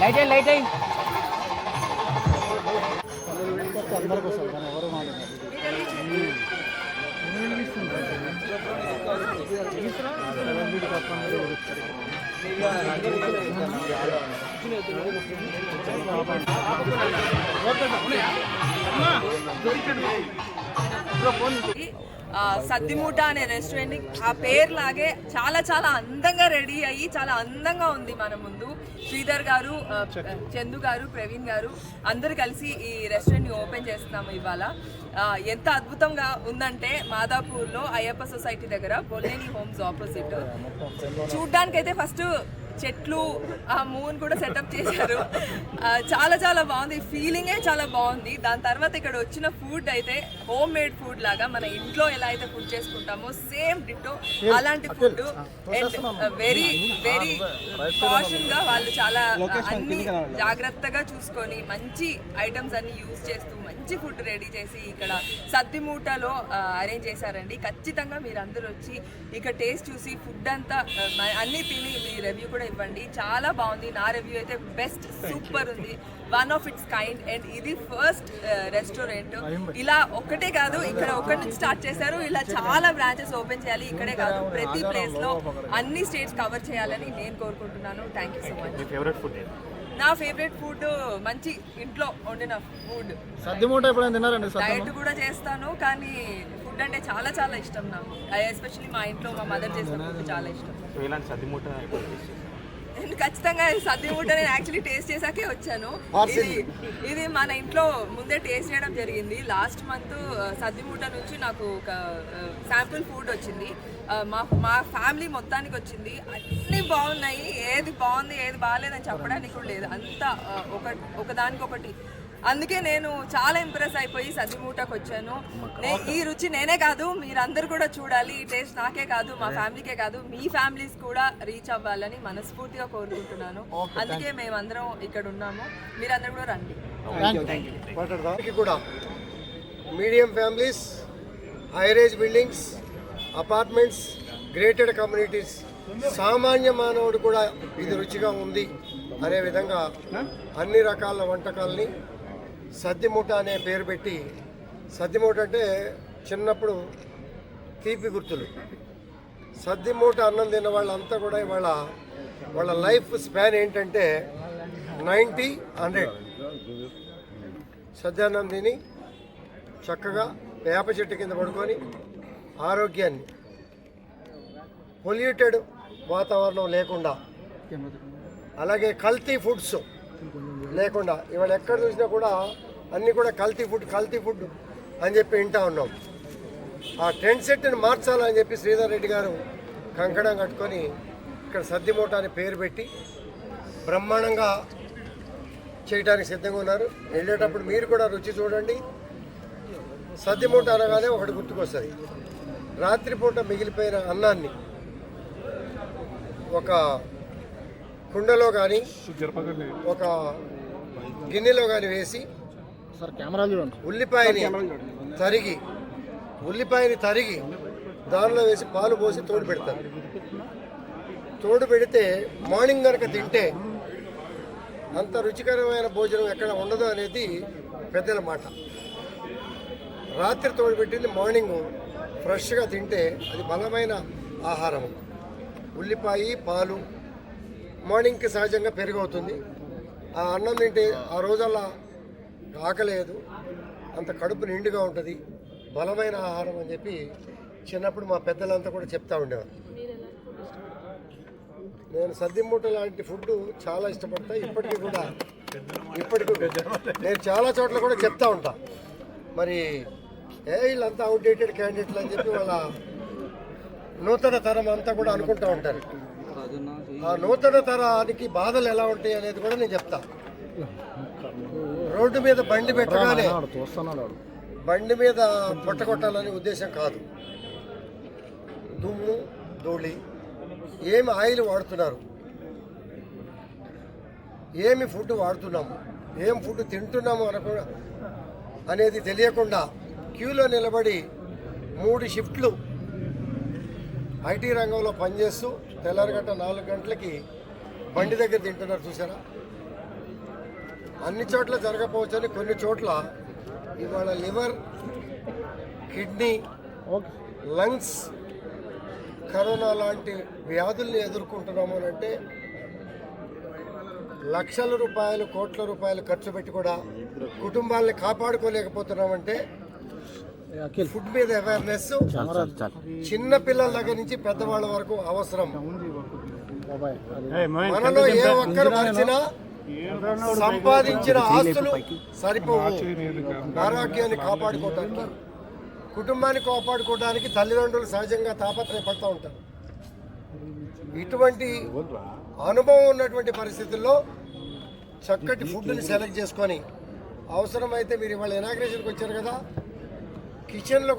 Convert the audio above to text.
Light అందరికి వస్తారు కానీ ఎవరు సద్దిమూట అనే రెస్టారెంట్ ఆ పేరు లాగే చాలా చాలా అందంగా రెడీ అయ్యి చాలా అందంగా ఉంది మన ముందు. శ్రీధర్ గారు, చందు గారు, ప్రవీణ్ గారు అందరు కలిసి ఈ రెస్టారెంట్ ని ఓపెన్ చేస్తున్నాము ఇవాళ. ఎంత అద్భుతంగా ఉందంటే మాదాపూర్లో అయ్యప్ప సొసైటీ దగ్గర బొల్లేని హోమ్స్ ఆపోజిట్. చూడ్డానికైతే ఫస్ట్ చెట్లు, ఆ మూన్ కూడా సెటప్ చేశారు. చాలా చాలా బాగుంది, ఫీలింగే చాలా బాగుంది. దాని తర్వాత ఇక్కడ వచ్చిన ఫుడ్ అయితే హోమ్ మేడ్ ఫుడ్ లాగా మన ఇంట్లో ఎలా అయితే ఫుడ్ చేసుకుంటామో సేమ్ డిట్టో అలాంటి food. And very very caution గా వాళ్ళు చాలా అన్ని జాగ్రత్తగా చూసుకొని మంచి ఐటమ్స్ అన్ని యూజ్ చేస్తూ మంచి ఫుడ్ రెడీ చేసి ఇక్కడ సద్దిమూటలో అరేంజ్ చేశారండి. ఖచ్చితంగా మీరు అందరూ వచ్చి ఇక్కడ టేస్ట్ చూసి ఫుడ్ అంతా అన్ని తిని మీ రివ్యూ కూడా ఇవ్వండి. చాలా బాగుంది. నా రివ్యూ అయితే బెస్ట్, సూపర్ ఉంది, one of it's kind. And ఇది ఫస్ట్ రెస్టారెంట్. ఇలా ఒక్కటే కాదు, ఇక్కడ ఒకటి నుంచి స్టార్ట్ చేశారు, ఇలా చాలా బ్రాంచెస్ ఓపెన్ చేయాలి. ఇక్కడే కాదు ప్రతి ప్లేస్ లో అన్ని స్టేట్స్ కవర్ చేయాలని నేను కోరుకుంటున్నాను. Thank you so much. నా ఫేవరెట్ ఫుడ్ మంచి ఇంట్లో వండిన ఫుడ్. డైట్ కూడా చేస్తాను, కానీ ఫుడ్ అంటే చాలా చాలా ఇష్టం నాకు. ఎస్పెషల్లీ మా ఇంట్లో మా మదర్ చేసిన ఫుడ్ చాలా ఇష్టం. నేను ఖచ్చితంగా సద్దిమూట నేను యాక్చువల్లీ టేస్ట్ చేసాకే వచ్చాను. ఇది మన ఇంట్లో ముందే టేస్ట్ చేయడం జరిగింది. లాస్ట్ మంత్ సద్దిమూట నుంచి నాకు ఒక శాంపుల్ ఫుడ్ వచ్చింది. మా ఫ్యామిలీ మొత్తానికి వచ్చింది. అన్నీ బాగున్నాయి, ఏది బాగుంది ఏది బాగాలేదని చెప్పడానికి కూడా లేదు, అంతా ఒకదానికొకటి. అందుకే నేను చాలా ఇంప్రెస్ అయిపోయి సద్దిమూటకు వచ్చాను. ఈ రుచి నేనే కాదు మీరందరూ కూడా చూడాలి. ఈ టేస్ట్ నాకే కాదు, మా ఫ్యామిలీకే కాదు, మీ ఫ్యామిలీస్ కూడా రీచ్ అవ్వాలని మనస్ఫూర్తిగా కోరుకుంటున్నాను. అందుకే మేమందరం ఇక్కడ ఉన్నాము, మీరందరూ కూడా రండి. కూడా medium families, హైరేజ్ buildings, apartments, grated communities, సామాన్య మానవుడు కూడా ఇది రుచిగా ఉంది అనే విధంగా అన్ని రకాల వంటకాలని సద్దిమూట అనే పేరు పెట్టి, సద్దిమూట అంటే చిన్నప్పుడు తీపి గుర్తులు. సద్దిమూట అన్నం తిన్న వాళ్ళంతా కూడా వాళ్ళ లైఫ్ స్పాన్ ఏంటంటే 90-100. సద్యాన్నం తిని చక్కగా వేప చెట్టు కింద పడుకొని ఆరోగ్యాన్ని, పొల్యూటెడ్ వాతావరణం లేకుండా, అలాగే కల్తీ ఫుడ్స్ లేకుండా, ఇవాళ ఎక్కడ చూసినా కూడా అన్నీ కూడా కల్తీ ఫుడ్ అని చెప్పి వింటా ఉన్నాం. ఆ ట్రెండ్ సెట్ని మార్చాలని చెప్పి శ్రీధర్ రెడ్డి గారు కంకణం కట్టుకొని ఇక్కడ సద్దిమూట అని పేరు పెట్టి బ్రహ్మాండంగా చేయడానికి సిద్ధంగా ఉన్నారు. వెళ్ళేటప్పుడు మీరు కూడా రుచి చూడండి. సద్దిమూట అనగానే ఒకటి గుర్తుకొస్తుంది, రాత్రిపూట మిగిలిపోయిన అన్నాన్ని ఒక కుండలో కానీ ఒక గిన్నెలో కానీ వేసి ఉల్లిపాయని తరిగి దానిలో వేసి పాలు పోసి తోడు పెడతారు. తోడు పెడితే మార్నింగ్ కనుక తింటే అంత రుచికరమైన భోజనం ఎక్కడ ఉండదు అనేది పెద్దల మాట. రాత్రి తోడు పెట్టింది మార్నింగ్ ఫ్రెష్గా తింటే అది బలమైన ఆహారం. ఉల్లిపాయ, పాలు, మార్నింగ్కి సహజంగా పెరుగు అవుతుంది. ఆ అన్నం తింటే ఆ రోజల్లా ఆకలేదు, అంత కడుపు నిండుగా ఉంటుంది, బలమైన ఆహారం అని చెప్పి చిన్నప్పుడు మా పెద్దలంతా కూడా చెప్తా ఉండేవారు. నేను సద్దిమూట లాంటి ఫుడ్ చాలా ఇష్టపడతా. ఇప్పటికీ నేను చాలా చోట్ల కూడా చెప్తా ఉంటా. మరి వీళ్ళంతా అవుట్డేటెడ్ క్యాండిడేట్లు అని చెప్పి వాళ్ళ నూతన తరం అంతా కూడా అనుకుంటూ ఉంటారు. ఆ నూతన తరానికి బాధలు ఎలా ఉంటాయి అనేది కూడా నేను చెప్తా. రోడ్డు మీద బండి పెట్టగానే బండి మీద పొట్టగొట్టాలనే ఉద్దేశం కాదు. దుమ్ము, ధూళి, ఏమి ఆయిల్ వాడుతున్నారు, ఏమి ఫుడ్ వాడుతున్నాము, ఏం ఫుడ్ తింటున్నాము అనేది తెలియకుండా క్యూలో నిలబడి 3 షిఫ్ట్లు ఐటీ రంగంలో పనిచేస్తూ తెల్లారగట్ట 4 గంటలకి బండి దగ్గర తింటున్నారు చూసారా. అన్ని చోట్ల జరగకపోవచ్చని కొన్ని చోట్ల ఇవాళ లివర్, కిడ్నీ, లంగ్స్, కరోనా లాంటి వ్యాధుల్ని ఎదుర్కొంటున్నాము అని అంటే లక్షల రూపాయలు, కోట్ల రూపాయలు ఖర్చు పెట్టి కూడా కుటుంబాలని కాపాడుకోలేకపోతున్నామంటే ఫుడ్ మీద అవేర్నెస్ చిన్న పిల్లల దగ్గర నుంచి పెద్దవాళ్ళ వరకు అవసరం. మనలో ఏ ఒక్కరు మరిచినా సంపాదించిన ఆస్తులు సరిపోవు. ఆరోగ్యాన్ని కాపాడుకోవడానికి, కుటుంబాన్ని కాపాడుకోవడానికి తల్లిదండ్రులు సహజంగా తాపత్రయపడుతూ ఉంటారు. ఇటువంటి అనుభవం ఉన్నటువంటి పరిస్థితుల్లో చక్కటి ఫుడ్ని సెలెక్ట్ చేసుకొని అవసరమైతే మీరు ఇవాళ ఇనాగ్రేషన్కి వచ్చారు కదా, కిచెన్లో